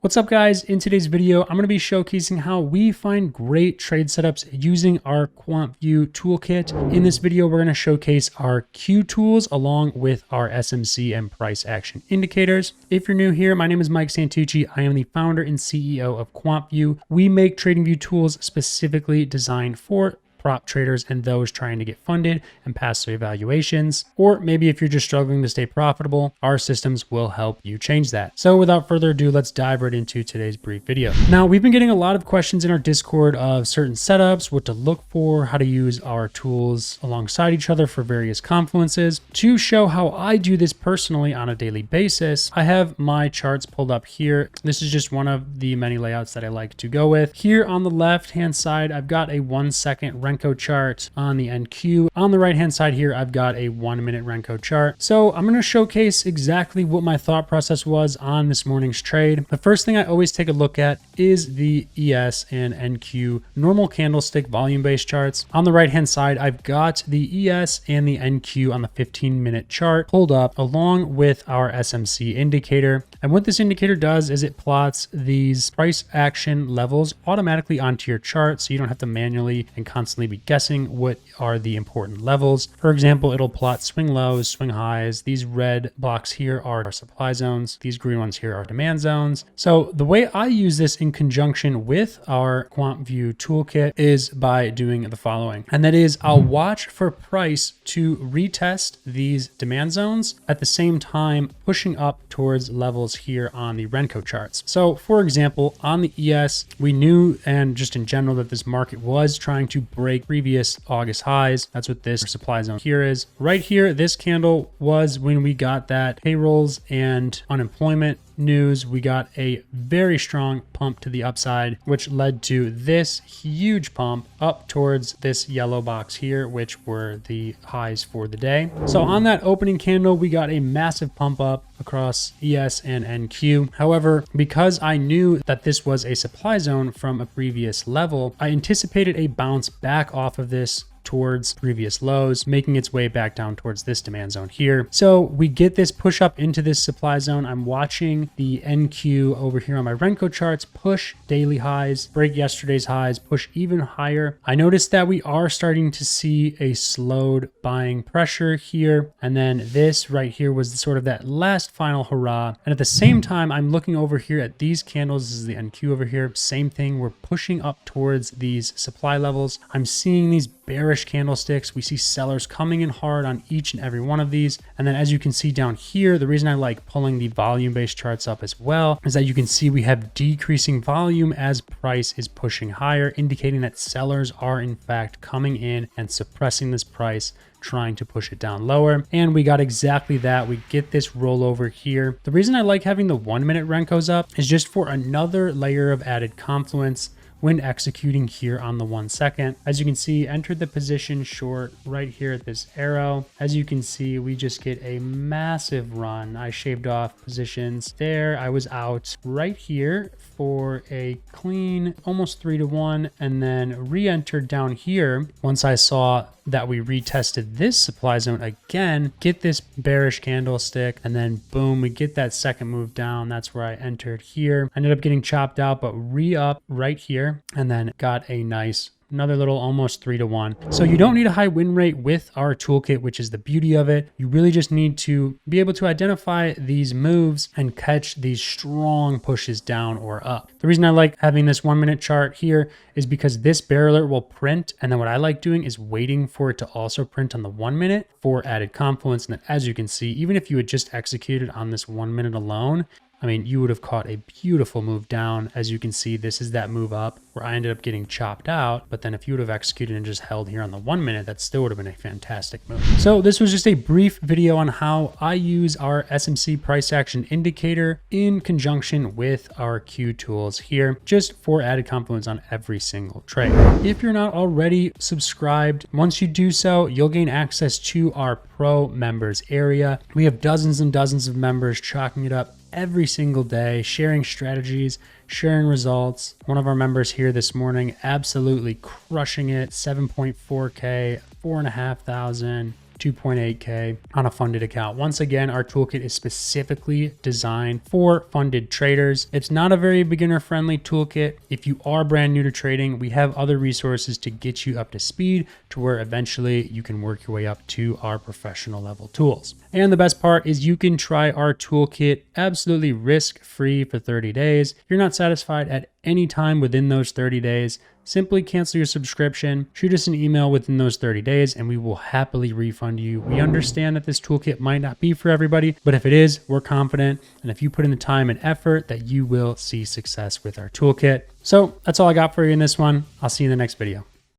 What's up guys? In today's video, I'm going to be showcasing how we find great trade setups using our QuantVue toolkit. In this video, we're going to showcase our Q tools along with our SMC and price action indicators. If you're new here, my name is Mike Santucci. I am the founder and CEO of QuantVue. We make TradingView tools specifically designed for prop traders and those trying to get funded and pass their evaluations. Or maybe if you're just struggling to stay profitable, our systems will help you change that. So without further ado, let's dive right into today's brief video. Now, we've been getting a lot of questions in our Discord of certain setups, what to look for, how to use our tools alongside each other for various confluences. To show how I do this personally on a daily basis, I have my charts pulled up here. This is just one of the many layouts that I like to go with. Here on the left-hand side, I've got a 1 second Renko chart on the NQ. On the right hand side here, I've got a 1 minute Renko chart. So I'm going to showcase exactly what my thought process was on this morning's trade. The first thing I always take a look at is the ES and NQ normal candlestick volume based charts. On the right hand side, I've got the ES and the NQ on the 15-minute chart pulled up along with our SMC indicator. And what this indicator does is it plots these price action levels automatically onto your chart, so you don't have to manually and constantly be guessing what are the important levels. For example, it'll plot swing lows, swing highs. These red blocks here are our supply zones. These green ones here are demand zones. So the way I use this in conjunction with our QuantVue toolkit is by doing the following. And that is I'll watch for price to retest these demand zones at the same time pushing up towards levels here on the Renko charts. So for example, on the ES, we knew and just in general that this market was trying to break previous August highs. That's what this supply zone here is. Right here, this candle was when we got that payrolls and unemployment news. We got a very strong pump to the upside, which led to this huge pump up towards this yellow box here, which were the highs for the day. So on that opening candle, we got a massive pump up across ES and NQ. However, because I knew that this was a supply zone from a previous level, I anticipated a bounce back off of this towards previous lows, making its way back down towards this demand zone here. So we get this push up into this supply zone. I'm watching the NQ over here on my Renko charts push daily highs, break yesterday's highs, push even higher. I noticed that we are starting to see a slowed buying pressure here. And then this right here was sort of that last final hurrah. And at the same time, I'm looking over here at these candles. This is the NQ over here. Same thing. We're pushing up towards these supply levels. I'm seeing these bearish candlesticks. We see sellers coming in hard on each and every one of these. And then as you can see down here, the reason I like pulling the volume based charts up as well is that you can see we have decreasing volume as price is pushing higher, indicating that sellers are in fact coming in and suppressing this price, trying to push it down lower. And we got exactly that. We get this rollover here. The reason I like having the 1 minute Renkos up is just for another layer of added confluence when executing here on the 1 second. As you can see, entered the position short right here at this arrow. As you can see, we just get a massive run. I shaved off positions there. I was out right here for a clean almost 3-to-1 and then re-entered down here once I saw that we retested this supply zone again, get this bearish candlestick, and then boom, we get that second move down. That's where I entered here. Ended up getting chopped out, but re-up right here, and then got a nice another little almost 3-to-1. So you don't need a high win rate with our toolkit, which is the beauty of it. You really just need to be able to identify these moves and catch these strong pushes down or up. The reason I like having this 1 minute chart here is because this bear alert will print. And then what I like doing is waiting for it to also print on the 1 minute for added confluence. And then as you can see, even if you had just executed on this 1 minute alone, I mean, you would have caught a beautiful move down. As you can see, this is that move up where I ended up getting chopped out. But then if you would have executed and just held here on the 1 minute, that still would have been a fantastic move. So this was just a brief video on how I use our SMC price action indicator in conjunction with our Q tools here, just for added confluence on every single trade. If you're not already subscribed, once you do so, you'll gain access to our pro members area. We have dozens and dozens of members chalking it up every single day, sharing strategies, sharing results. One of our members here this morning absolutely crushing it, 7.4K, 4,500. 2.8K on a funded account. Once again, our toolkit is specifically designed for funded traders. It's not a very beginner friendly toolkit. If you are brand new to trading, we have other resources to get you up to speed to where eventually you can work your way up to our professional level tools. And the best part is you can try our toolkit absolutely risk-free for 30 days. If you're not satisfied at any time within those 30 days, simply cancel your subscription, shoot us an email within those 30 days, and we will happily refund you. We understand that this toolkit might not be for everybody, but if it is, we're confident. And if you put in the time and effort, that you will see success with our toolkit. So that's all I got for you in this one. I'll see you in the next video.